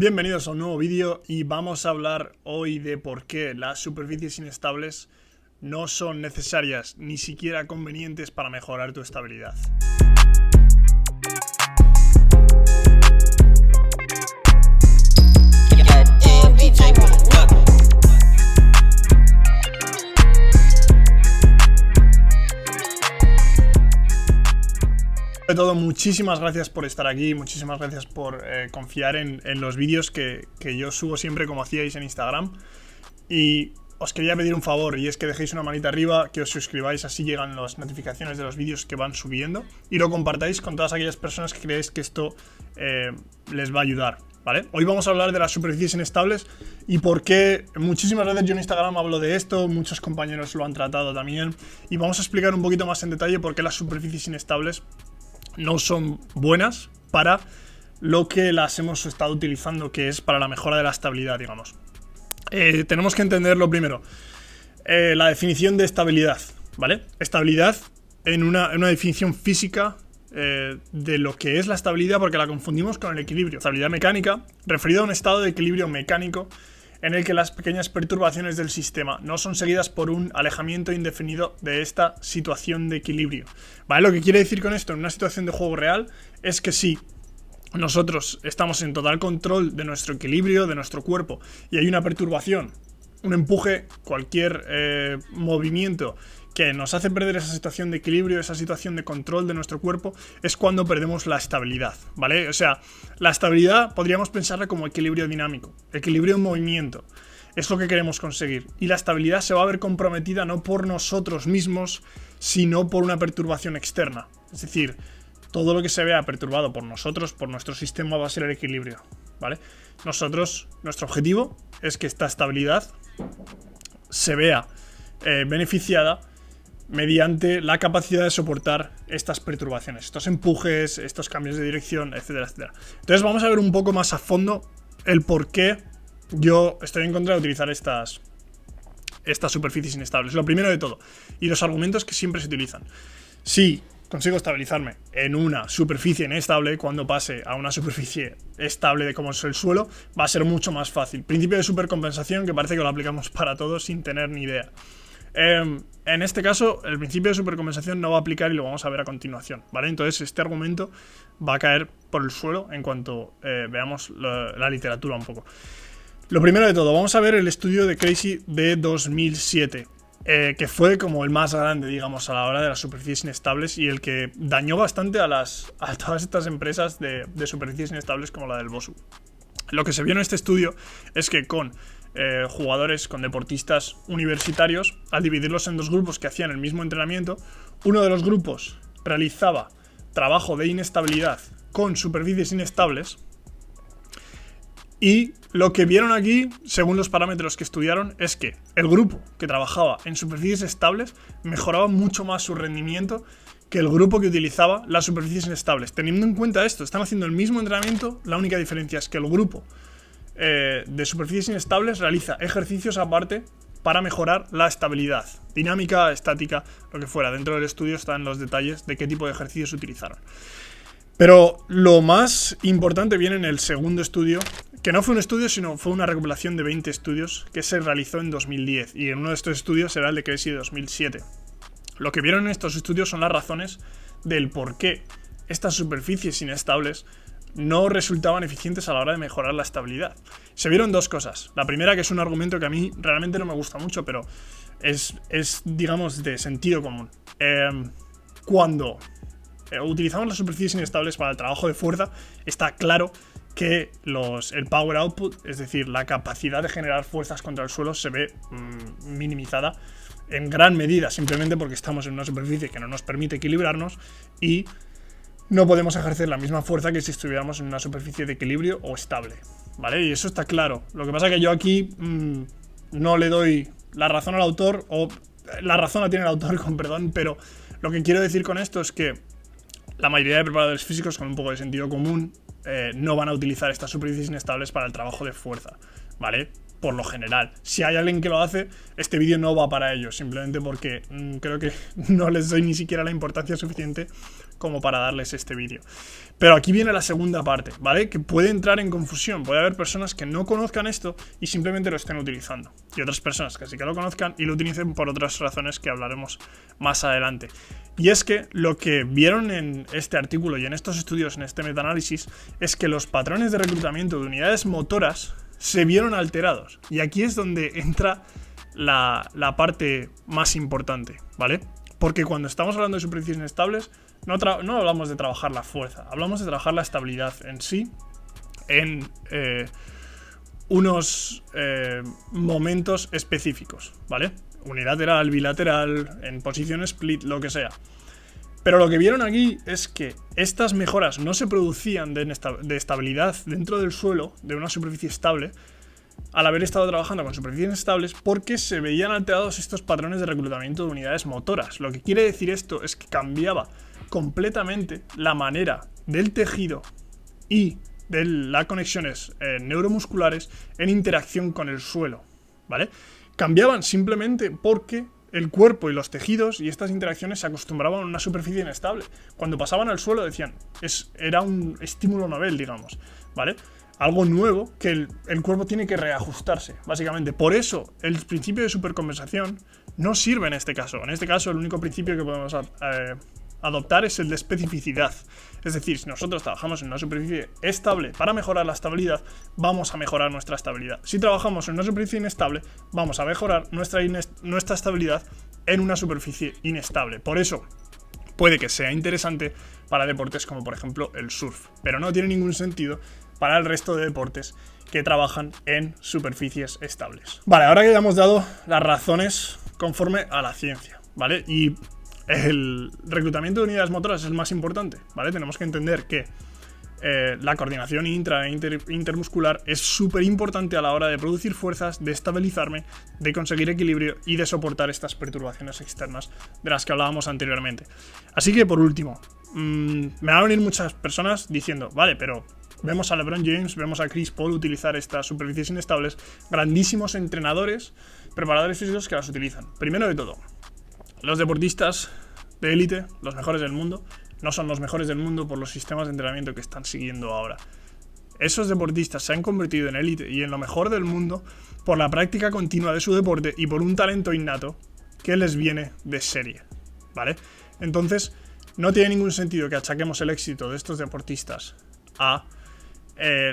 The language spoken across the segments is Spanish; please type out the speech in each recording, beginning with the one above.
Bienvenidos a un nuevo vídeo y vamos a hablar hoy de por qué las superficies inestables no son necesarias ni siquiera convenientes para mejorar tu estabilidad. Sobre todo, muchísimas gracias por estar aquí, muchísimas gracias por confiar en los vídeos que yo subo siempre, como hacíais en Instagram. Y os quería pedir un favor, y es que dejéis una manita arriba, que os suscribáis, así llegan las notificaciones de los vídeos que van subiendo, y lo compartáis con todas aquellas personas que creéis que esto les va a ayudar, ¿vale? Hoy vamos a hablar de las superficies inestables y por qué muchísimas veces yo en Instagram hablo de esto, muchos compañeros lo han tratado también, y vamos a explicar un poquito más en detalle por qué las superficies inestables no son buenas para lo que las hemos estado utilizando, que es para la mejora de la estabilidad, digamos. Tenemos que entender lo primero, la definición de estabilidad, ¿vale? Estabilidad en una definición física de lo que es la estabilidad, porque la confundimos con el equilibrio. Estabilidad mecánica, referido a un estado de equilibrio mecánico en el que las pequeñas perturbaciones del sistema no son seguidas por un alejamiento indefinido de esta situación de equilibrio. ¿Vale? Lo que quiere decir con esto en una situación de juego real es que si nosotros estamos en total control de nuestro equilibrio, de nuestro cuerpo, y hay una perturbación, un empuje, cualquier movimiento que nos hace perder esa situación de equilibrio, esa situación de control de nuestro cuerpo, es cuando perdemos la estabilidad, ¿vale? O sea, la estabilidad podríamos pensarla como equilibrio dinámico, equilibrio en movimiento. Es lo que queremos conseguir. Y la estabilidad se va a ver comprometida no por nosotros mismos, sino por una perturbación externa. Es decir, todo lo que se vea perturbado por nosotros, por nuestro sistema, va a ser el equilibrio, ¿vale? Nuestro objetivo es que esta estabilidad se vea beneficiada mediante la capacidad de soportar estas perturbaciones, estos empujes, estos cambios de dirección, etcétera, etcétera. Entonces vamos a ver un poco más a fondo el por qué yo estoy en contra de utilizar estas superficies inestables. Lo primero de todo, y los argumentos que siempre se utilizan. Si consigo estabilizarme en una superficie inestable, cuando pase a una superficie estable de como es el suelo, va a ser mucho más fácil. Principio de supercompensación, que parece que lo aplicamos para todos sin tener ni idea. En este caso, el principio de supercompensación no va a aplicar y lo vamos a ver a continuación, ¿vale? Entonces este argumento va a caer por el suelo en cuanto veamos la literatura un poco. Lo primero de todo, vamos a ver el estudio de Crazy de 2007. Que fue como el más grande, digamos, a la hora de las superficies inestables y el que dañó bastante a todas estas empresas de superficies inestables como la del Bosu. Lo que se vio en este estudio es que con jugadores, con deportistas universitarios, al dividirlos en dos grupos que hacían el mismo entrenamiento, uno de los grupos realizaba trabajo de inestabilidad con superficies inestables. Y lo que vieron aquí, según los parámetros que estudiaron, es que el grupo que trabajaba en superficies estables mejoraba mucho más su rendimiento que el grupo que utilizaba las superficies inestables. Teniendo en cuenta esto, están haciendo el mismo entrenamiento, la única diferencia es que el grupo de superficies inestables realiza ejercicios aparte para mejorar la estabilidad, dinámica, estática, lo que fuera. Dentro del estudio están los detalles de qué tipo de ejercicios utilizaron. Pero lo más importante viene en el segundo estudio, que no fue un estudio, sino fue una recopilación de 20 estudios que se realizó en 2010. Y en uno de estos estudios era el de Crazy de 2007. Lo que vieron en estos estudios son las razones del por qué estas superficies inestables no resultaban eficientes a la hora de mejorar la estabilidad. Se vieron dos cosas. La primera, que es un argumento que a mí realmente no me gusta mucho, pero es digamos, de sentido común. Cuando utilizamos las superficies inestables para el trabajo de fuerza, está claro que el power output, es decir, la capacidad de generar fuerzas contra el suelo, se ve minimizada en gran medida, simplemente porque estamos en una superficie que no nos permite equilibrarnos y no podemos ejercer la misma fuerza que si estuviéramos en una superficie de equilibrio o estable, ¿vale? Y eso está claro. Lo que pasa es que yo aquí no le doy la razón al autor, o la razón la tiene el autor, con perdón, pero lo que quiero decir con esto es que la mayoría de preparadores físicos con un poco de sentido común no van a utilizar estas superficies inestables para el trabajo de fuerza, ¿vale? Por lo general. Si hay alguien que lo hace, este vídeo no va para ellos, simplemente porque creo que no les doy ni siquiera la importancia suficiente como para darles este vídeo. Pero aquí viene la segunda parte, ¿vale? Que puede entrar en confusión. Puede haber personas que no conozcan esto y simplemente lo estén utilizando. Y otras personas que sí que lo conozcan y lo utilicen por otras razones que hablaremos más adelante. Y es que lo que vieron en este artículo y en estos estudios, en este metaanálisis, es que los patrones de reclutamiento de unidades motoras se vieron alterados. Y aquí es donde entra la parte más importante, ¿vale? Porque cuando estamos hablando de superficies inestables, no hablamos de trabajar la fuerza, hablamos de trabajar la estabilidad en sí, en unos momentos específicos, ¿vale? Unilateral, bilateral, en posición split, lo que sea. Pero lo que vieron aquí es que estas mejoras no se producían de estabilidad dentro del suelo, de una superficie estable, al haber estado trabajando con superficies estables, porque se veían alterados estos patrones de reclutamiento de unidades motoras. Lo que quiere decir esto es que cambiaba completamente la manera del tejido y de las conexiones neuromusculares en interacción con el suelo, ¿vale? Cambiaban simplemente porque el cuerpo y los tejidos y estas interacciones se acostumbraban a una superficie inestable. Cuando pasaban al suelo decían, era un estímulo novel, digamos, ¿vale? Algo nuevo que el cuerpo tiene que reajustarse, básicamente. Por eso, el principio de supercompensación no sirve en este caso. En este caso, el único principio que podemos adoptar es el de especificidad. Es decir, si nosotros trabajamos en una superficie estable para mejorar la estabilidad, vamos a mejorar nuestra estabilidad. Si trabajamos en una superficie inestable, vamos a mejorar nuestra estabilidad en una superficie inestable. Por eso, puede que sea interesante para deportes como por ejemplo el surf, pero no tiene ningún sentido para el resto de deportes que trabajan en superficies estables. Vale, ahora que ya hemos dado las razones conforme a la ciencia, ¿vale? Y el reclutamiento de unidades motoras es el más importante, ¿vale? Tenemos que entender que la coordinación intermuscular es súper importante a la hora de producir fuerzas, de estabilizarme, de conseguir equilibrio y de soportar estas perturbaciones externas de las que hablábamos anteriormente. Así que, por último, me van a venir muchas personas diciendo, vale, pero vemos a LeBron James, vemos a Chris Paul utilizar estas superficies inestables, grandísimos entrenadores, preparadores físicos que las utilizan. Primero de todo, los deportistas de élite, los mejores del mundo, no son los mejores del mundo por los sistemas de entrenamiento que están siguiendo ahora. Esos deportistas se han convertido en élite y en lo mejor del mundo por la práctica continua de su deporte y por un talento innato que les viene de serie, ¿vale? Entonces, no tiene ningún sentido que achaquemos el éxito de estos deportistas a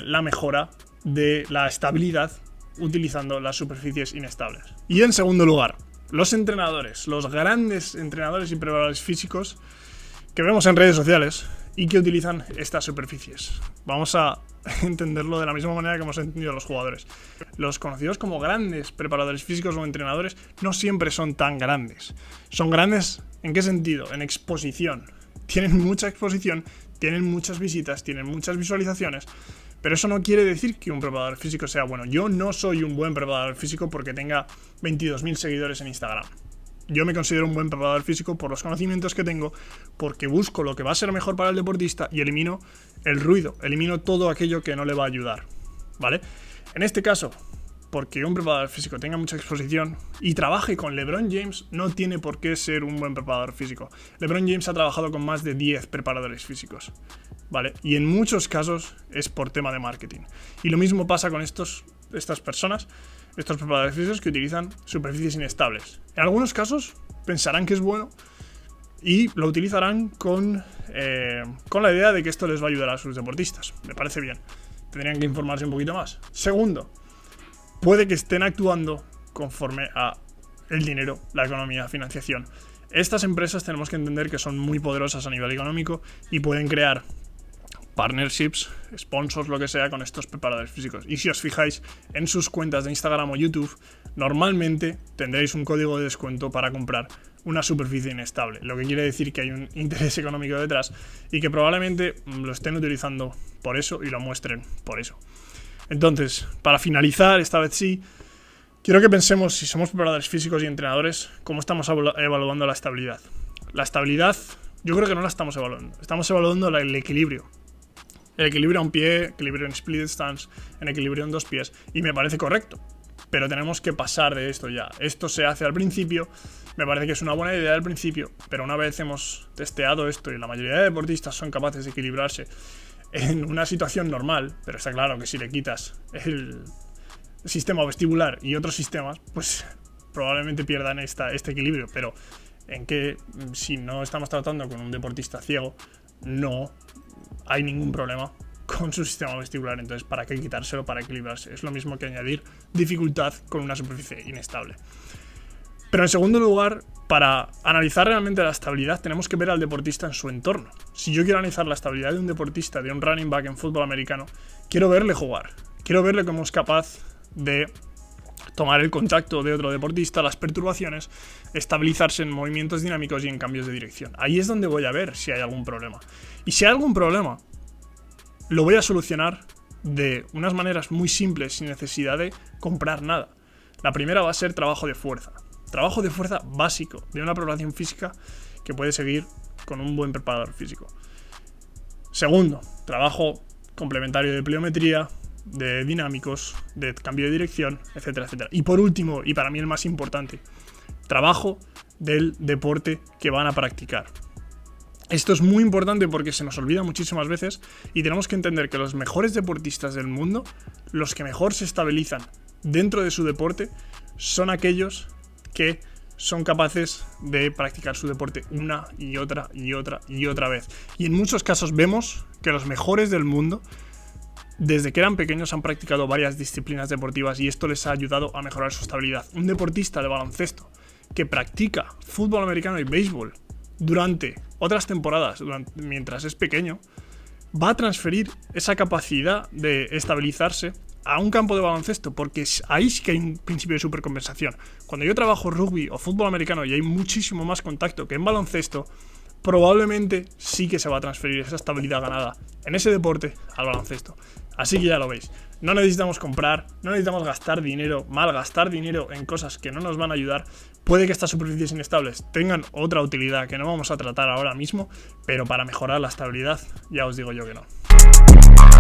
la mejora de la estabilidad utilizando las superficies inestables. Y en segundo lugar, los entrenadores, los grandes entrenadores y preparadores físicos que vemos en redes sociales y que utilizan estas superficies. Vamos a entenderlo de la misma manera que hemos entendido a los jugadores. Los conocidos como grandes preparadores físicos o entrenadores no siempre son tan grandes. Son grandes, ¿en qué sentido? En exposición. Tienen mucha exposición, tienen muchas visitas, tienen muchas visualizaciones, pero eso no quiere decir que un preparador físico sea bueno. Yo no soy un buen preparador físico porque tenga 22.000 seguidores en Instagram. Yo me considero un buen preparador físico por los conocimientos que tengo, porque busco lo que va a ser mejor para el deportista y elimino el ruido, elimino todo aquello que no le va a ayudar, ¿vale? En este caso, porque un preparador físico tenga mucha exposición y trabaje con LeBron James, no tiene por qué ser un buen preparador físico. LeBron James ha trabajado con más de 10 preparadores físicos, ¿vale? Y en muchos casos es por tema de marketing. Y lo mismo pasa con estas personas, estos preparadores físicos que utilizan superficies inestables. En algunos casos pensarán que es bueno y lo utilizarán con la idea de que esto les va a ayudar a sus deportistas. Me parece bien. Tendrían que informarse un poquito más. Segundo, puede que estén actuando conforme a el dinero, la economía, la financiación. Estas empresas tenemos que entender que son muy poderosas a nivel económico y pueden crear partnerships, sponsors, lo que sea, con estos preparadores físicos. Y si os fijáis en sus cuentas de Instagram o YouTube, normalmente tendréis un código de descuento para comprar una superficie inestable, lo que quiere decir que hay un interés económico detrás y que probablemente lo estén utilizando por eso y lo muestren por eso. Entonces, para finalizar, esta vez sí, quiero que pensemos, si somos preparadores físicos y entrenadores, cómo estamos evaluando la estabilidad. La estabilidad, yo creo que no la estamos evaluando. Estamos evaluando el equilibrio. El equilibrio a un pie, equilibrio en split stance, en equilibrio en dos pies. Y me parece correcto. pero tenemos que pasar de esto ya. Esto se hace al principio, me parece que es una buena idea al principio, pero una vez hemos testeado esto y la mayoría de deportistas son capaces de equilibrarse en una situación normal, pero está claro que si le quitas el sistema vestibular y otros sistemas, pues probablemente pierdan este equilibrio, pero en que si no estamos tratando con un deportista ciego, no hay ningún problema con su sistema vestibular, entonces ¿para qué quitárselo para equilibrarse? Es lo mismo que añadir dificultad con una superficie inestable. Pero en segundo lugar, para analizar realmente la estabilidad tenemos que ver al deportista en su entorno. Si yo quiero analizar la estabilidad de un deportista, de un running back en fútbol americano, quiero verle jugar, quiero verle cómo es capaz de tomar el contacto de otro deportista, las perturbaciones, estabilizarse en movimientos dinámicos y en cambios de dirección. Ahí es donde voy a ver si hay algún problema. Y si hay algún problema, lo voy a solucionar de unas maneras muy simples, sin necesidad de comprar nada. La primera va a ser trabajo de fuerza. Trabajo de fuerza básico de una preparación física que puede seguir con un buen preparador físico. Segundo, trabajo complementario de pliometría, de dinámicos, de cambio de dirección, etcétera, etcétera. Y por último, y para mí el más importante, trabajo del deporte que van a practicar. Esto es muy importante porque se nos olvida muchísimas veces y tenemos que entender que los mejores deportistas del mundo, los que mejor se estabilizan dentro de su deporte, son aquellos que son capaces de practicar su deporte una y otra y otra y otra vez. Y en muchos casos vemos que los mejores del mundo, desde que eran pequeños, han practicado varias disciplinas deportivas y esto les ha ayudado a mejorar su estabilidad. Un deportista de baloncesto que practica fútbol americano y béisbol durante otras temporadas, mientras es pequeño, va a transferir esa capacidad de estabilizarse a un campo de baloncesto, porque ahí sí que hay un principio de supercompensación. Cuando yo trabajo rugby o fútbol americano y hay muchísimo más contacto que en baloncesto, probablemente sí que se va a transferir esa estabilidad ganada en ese deporte al baloncesto. Así que ya lo veis, no necesitamos comprar, no necesitamos gastar dinero, malgastar dinero en cosas que no nos van a ayudar. Puede que estas superficies inestables tengan otra utilidad que no vamos a tratar ahora mismo, pero para mejorar la estabilidad ya os digo yo que no.